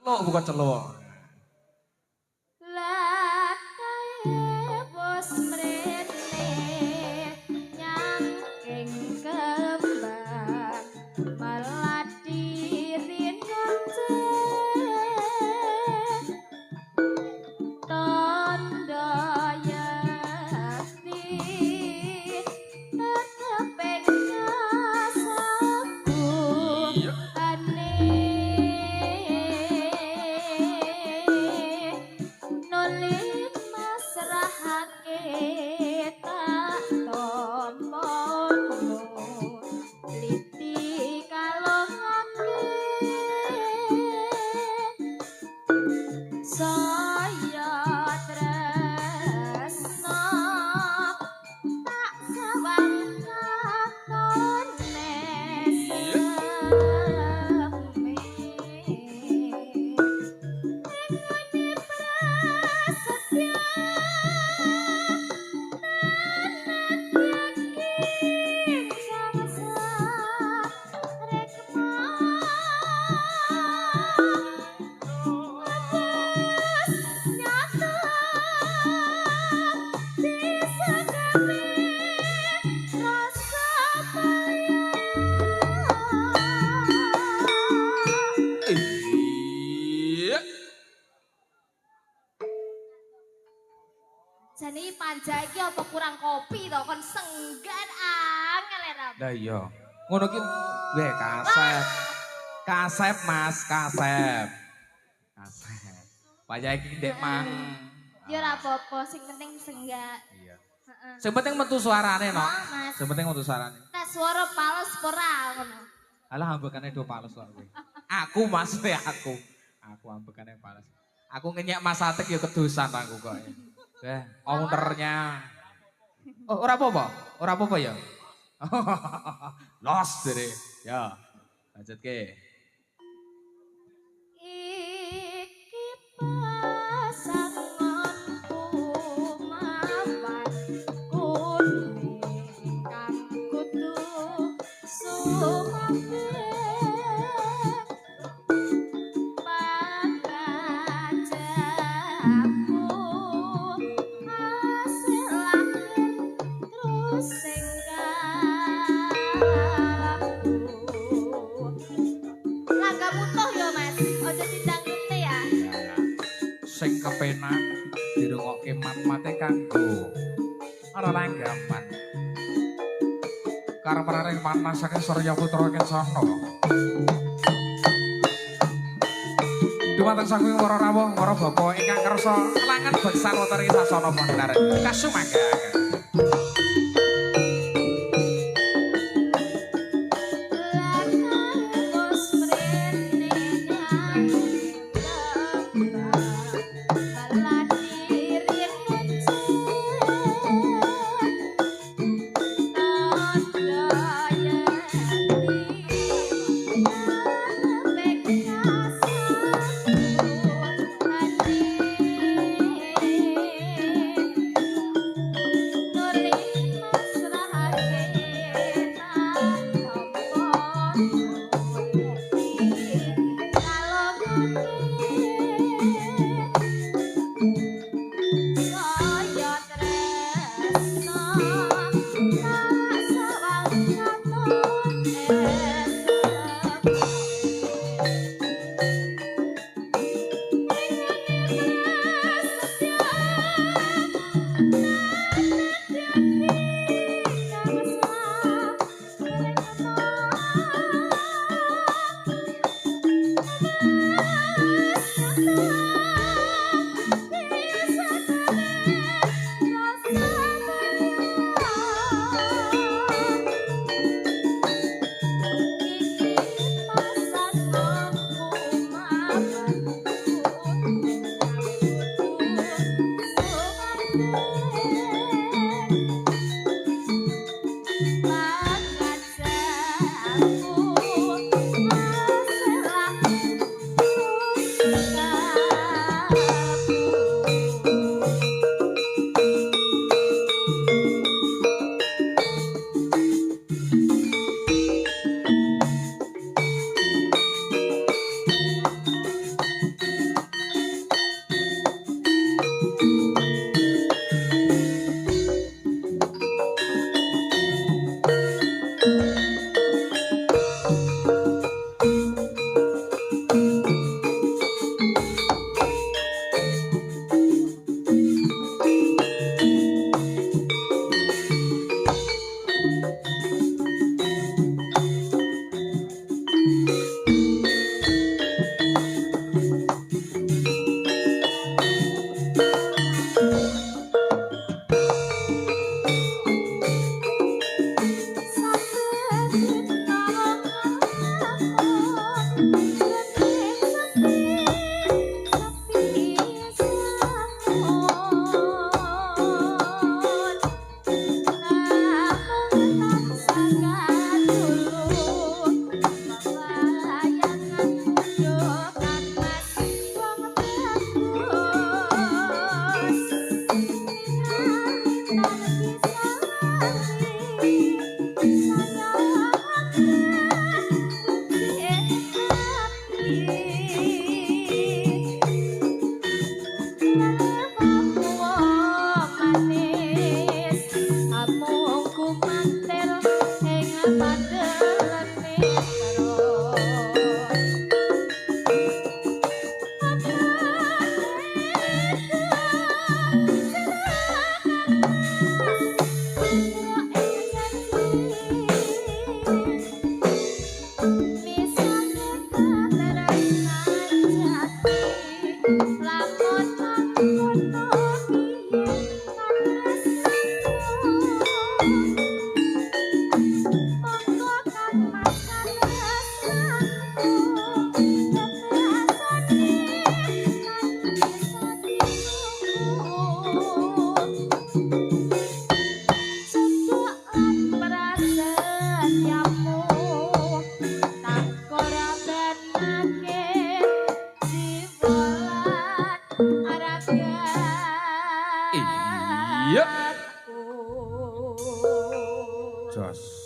Celuk bukan celuk. Bos mrene nyangking kembang melati rinonce tondo yakti teteping kasaku ane nulis masrahake tak tompono liti kalongake saya tresno tak sawang katone Iya. Jane panja iki apa kurang kopi to kon senggan angel era. Lah iya. Ngono ki weh kasep. Kasep Mas, kasep. Kasep. Payah iki ndek mang. Ya ora apa-apa, sing penting senggak. Iya. Heeh. Sing penting metu suarane no. Oh, Mas. Sing penting metu suarane. Tes swara pales ora ngono. Alah ambekane do pales kok kowe. Aku Mas aku. Aku ambekane pales. Aku ngenyek Mas Atik ya kedusan aku kok. Ownernya. Oh, ora apa-apa? Ora apa-apa ya? Los dere. Ya. Lanjutke. Iki pasanganku mawan kuning kang kudu sumake pangajaku hasil lahir terus Langga mutuh ya Mas, ojo didangdute ya. Sing kepenak dirungokke mat-mate kanggo ora langgaman. Karep-arep panas saking Surya Putra Kencana. Dumateng saking para rawuh, para bapa ingkang kersa kelangan beksan wonten ing sasana Pandharan. Kasumanggaken. Bos mrene baladi rinunce tondo yakti Iya. Jos.